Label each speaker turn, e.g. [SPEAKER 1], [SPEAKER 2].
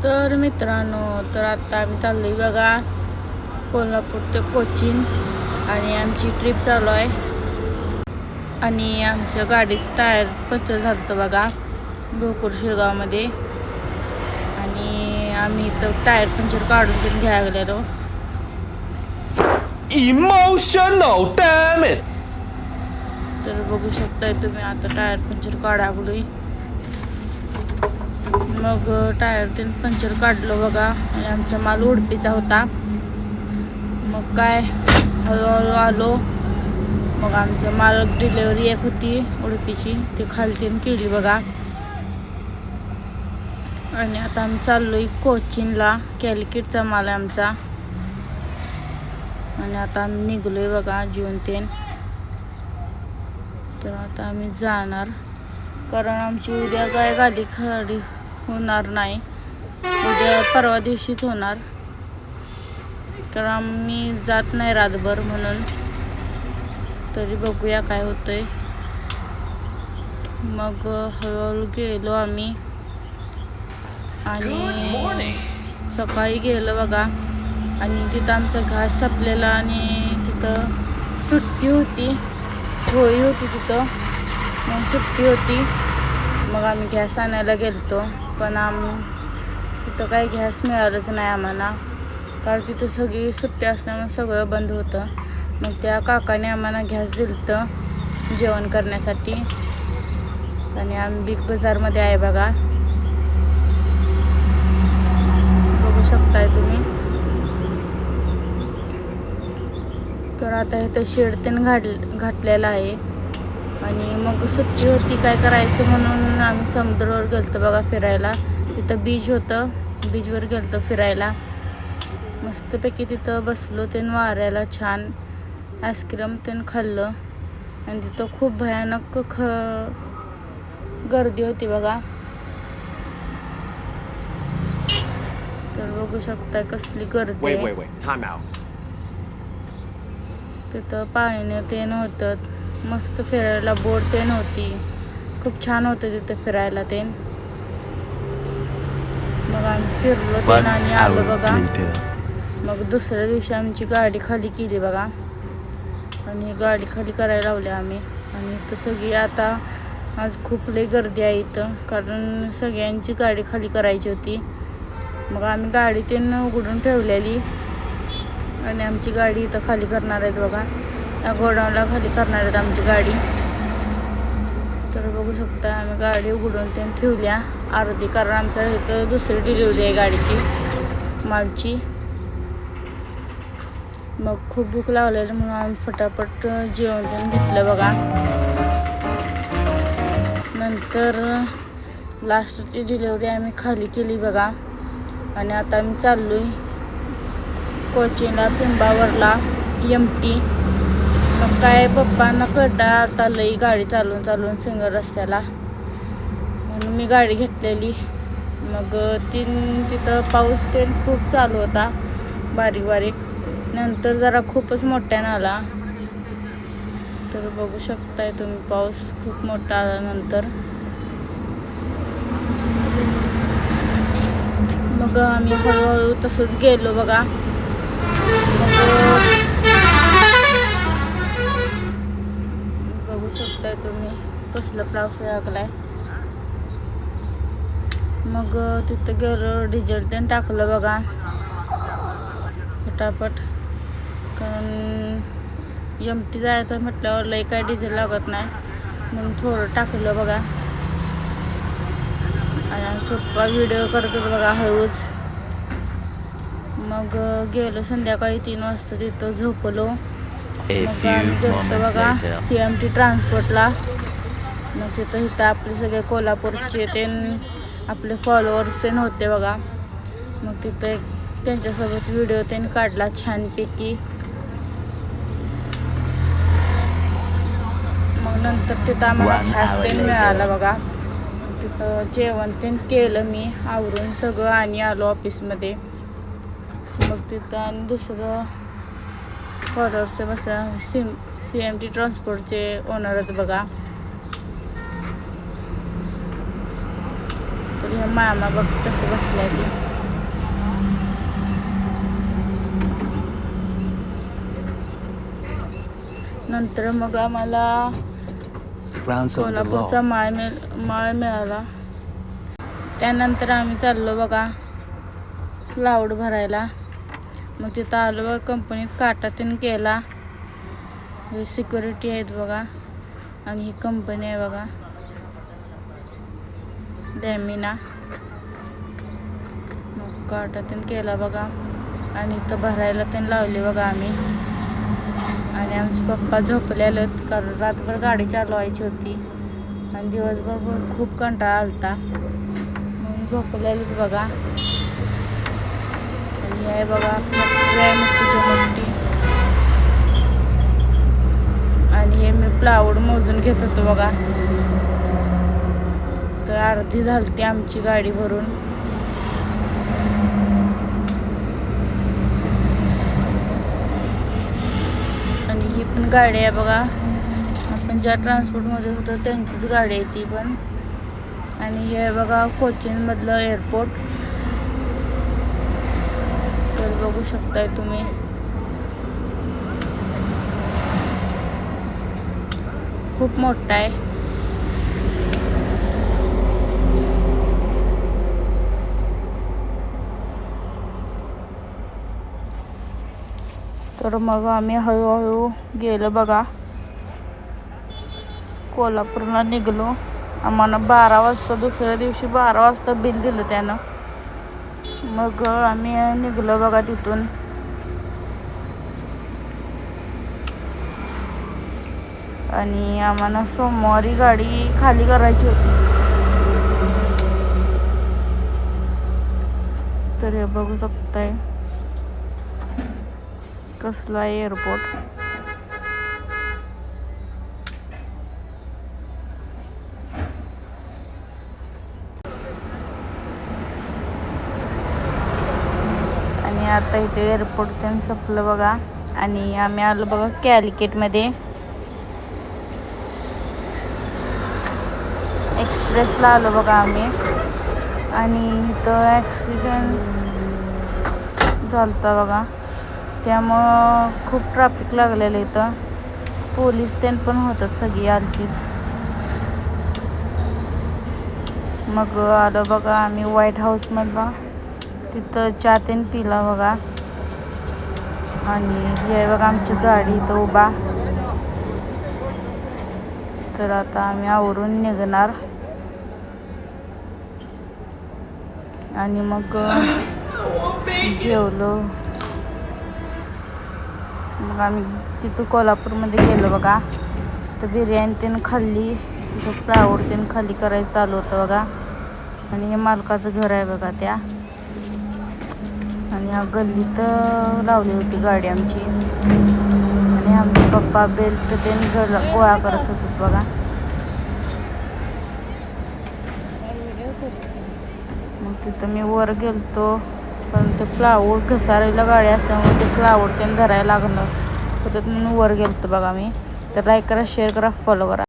[SPEAKER 1] तर मित्रांनो, तर आता आम्ही चाललोय बघा कोल्हापूर ते कोचीन आणि आमची ट्रिप चालू आहे. आणि आमच्या गाडीचं टायर पंक्चर झालं बघा भोकर शिरगावमध्ये. आणि आम्ही इथं टायर पंक्चर काढून घेऊन घ्यायला गेलेलो.
[SPEAKER 2] Emotional, damn it!
[SPEAKER 1] तर बघू शकताय तुम्ही आता टायर पंक्चर काढावलोय. मग टायर ते पंक्चर काढलं बघा. आणि आमचा माल उडपीचा होता. मग काय हळूहळू आलो. मग आमचा माल डिलेवरी एक होती उडपीची, ती खालतीन केली बघा. आणि आता आम्ही चाललोय कोचीनला. कॅलिकटचा माल आहे आमचा. आणि आता आम्ही निघलोय बघा जेवून तेन. तर आता आम्ही जाणार, कारण आमची उद्या काय गाडी खडी होणार नाही, उद्या परवा दिवशीच होणार. कारण आम्ही जात नाही रातभर म्हणून. तरी बघूया काय होतंय. मग हळूहळू गेलो आम्ही. आणि सकाळी गेलो बघा. आणि तिथं आमचा घास संपलेला आणि तिथं सुट्टी होती, होळी होती तिथं, मग सुट्टी होती. मग आम्ही गॅस आणायला गेलतो, पण तिथं काही गॅस मिळालंच नाही आम्हाला, कारण तिथं सगळी सुट्टी असल्यामुळे सगळं बंद होतं. मग त्या काकाने आम्हाला गॅस दिलतं जेवण करण्यासाठी. आणि आम्ही बिग बाजारमध्ये आहे बघा, बघू शकताय तुम्ही. तर आता इथं शेड तेन घातलेलं आहे. आणि मग सुट्टी होती, काय करायचं म्हणून आम्ही समुद्रावर गेलतो बघा फिरायला. तिथं बीच होतं, बीचवर गेलतो फिरायला. मस्तपैकी तिथं बसलो तेन वाऱ्याला, छान आईस्क्रीम तेन खाल्लं. आणि तिथं खूप भयानक गर्दी होती बघा. तर बघू शकता कसली गर्दी आहे.
[SPEAKER 2] Time out.
[SPEAKER 1] तिथं पाणी तेन होतं, मस्त फिरायला बोट तेन होती, खूप छान होतं तिथं फिरायला तेन. मग आम्ही फिरलो तेन आणि आलो बघा. मग दुसऱ्या दिवशी आमची गाडी खाली केली बघा. आणि गाडी खाली करायला लावली आम्ही. आणि इथं सगळी आता आज खूप लई गर्दी आहे इथं, कारण सगळ्यांची गाडी खाली करायची होती. मग आम्ही गाडी तेन उघडून ठेवलेली. आणि आमची गाडी इथं खाली करणार आहेत बघा, या गोडाऊनला खाली करणार आहेत आमची गाडी. तर बघू शकता आम्ही गाडी उघडून ते ठेवल्या अर्धी, कारण आमच्या इथं दुसरी डिलिव्हरी आहे गाडीची मालची. मग खूप भूक लागलेली म्हणून आम्ही फटाफट जेवण तेन घेतलं बघा. नंतर लास्टची डिलिव्हरी आम्ही खाली केली बघा. आणि आता आम्ही चाललोय कोचीनला, पिंबावरला MT. मग काय पप्पांना कंटाळा आता लई गाडी चालवून सिंगल रस्त्याला, म्हणून मी गाडी घेतलेली. मग तिथं पाऊस ते खूप चालू होता, बारीक बारीक. नंतर जरा खूपच मोठ्यानं आला. तर बघू शकताय तुम्ही पाऊस खूप मोठा आल्यानंतर. मग आम्ही हळूहळू तसंच गेलो बघा. बघू शकताय तुम्ही कसलं पाऊस लागलाय. मग तिथं गेलो, डिझेल तेन टाकलं बघा फटाफट, कारण MT जायचं म्हटल्यावर लई काय डिझेल लागत नाही, म्हणून थोडं टाकलं बघा. आणि सोपा व्हिडिओ करतो बघा हळूच. मग गेलो संध्याकाळी 3 वाजता, तिथं झोपलो. मग आम्ही गेलो बघा CMT ट्रान्सपोर्टला. मग इथं आपले सगळे कोल्हापूरचे तेन आपले फॉलोअर्स तेन होते बघा. मग तिथं त्यांच्यासोबत व्हिडिओ तेन काढला छानपैकी. मग नंतर तिथं आम्हाला गॅस तेन मिळाला बघा. तिथं जेवण तेन केलं मी आवरून सगळं आणि आलो ऑफिसमध्ये. मग तिथं आणि दुसरं फॉलोअर्सचे बसल्या CMT ट्रान्सपोर्टचे ओनर आहेत बघा. तर हे मामा बघ कसं बसल्या ती. नंतर मग आम्हाला कोल्हापूरचा माळ मिळाला. त्यानंतर आम्ही चाललो बघा प्लाऊड भरायला. मग तिथं आलो बघा, कंपनीत काटा त्यानं केला. हे सिक्युरिटी आहेत बघा, आणि ही कंपनी आहे बघा डॅमिना. मग काटा त्यानं केला बघा, आणि इथं भरायला त्यानं लावले बघा आम्ही. आणि आमचे पप्पा झोपलेले, कारण रातभर गाडी चालवायची होती आणि दिवसभर खूप कंटाळा आलता म्हणून झोपलेलेच बघा. आणि हे बघा व्यायामची मोठी. आणि हे मी प्लाऊड मोजून घेत होतो बघा, तर अर्धी झालती आमची गाडी भरून. आणि ही पण गाडी आहे बघा, आपण ज्या ट्रान्सपोर्टमध्ये होतो त्यांचीच गाडी आहे ती पण. आणि हे बघा कोचीनमधलं एअरपोर्ट, तर बघू शकताय तुम्ही. खूप मोठा आहे. तर मग आम्ही हळूहळू गेलो बघा, कोल्हापूरला निघलो. आम्हाला 12 वाजता, दुसऱ्या दिवशी 12 वाजता बिल दिलं त्यानं. मग आम्ही निघलो बघा तिथून. आणि आम्हाला सोमवारी गाडी खाली करायची होती. तर हे बघू शकताय कसला आहे एअरपोर्ट. आणि आता इथे एअरपोर्ट त्यांनी संपलं बघा. आणि आम्ही आलो बघा कॅलिकटमध्ये. एक्सप्रेसला आलो बघा आम्ही. आणि इथं ॲक्सिडेंट झालता बघा, त्यामुळं खूप ट्रॅफिक लागलेलं इथं. पोलीस पण होतात, सगळी आलती. मग आलो बघा आम्ही व्हाईट हाऊसमधला. तिथं चहा पिला बघा. आणि हे बघा आमची गाडी इथं उभा. तर आता आम्ही आवरून निघणार. आणि मग जेवलो. मग आम्ही तिथं कोल्हापूरमध्ये गेलो बघा. तर बिर्याणी त्यानं खाल्ली, तिथं प्लाऊड त्यानं खाली करायचं चालू होतं बघा. आणि हे मालकाचं घर आहे बघा त्या. आणि ह्या गल्लीत लावली होती गाडी आमची. आणि आमचे पप्पा बेल्ट त्यानं गोळा करत होते बघा. मग तिथं मी वर गेलतो, पण ते प्लाऊड घसारायला गाडी असल्यामुळे ते प्लाऊड त्यानं धरायला लागलं होतं म्हणून वर गेलतो बघा मी. तर लाईक करा, शेअर करा, फॉलो करा.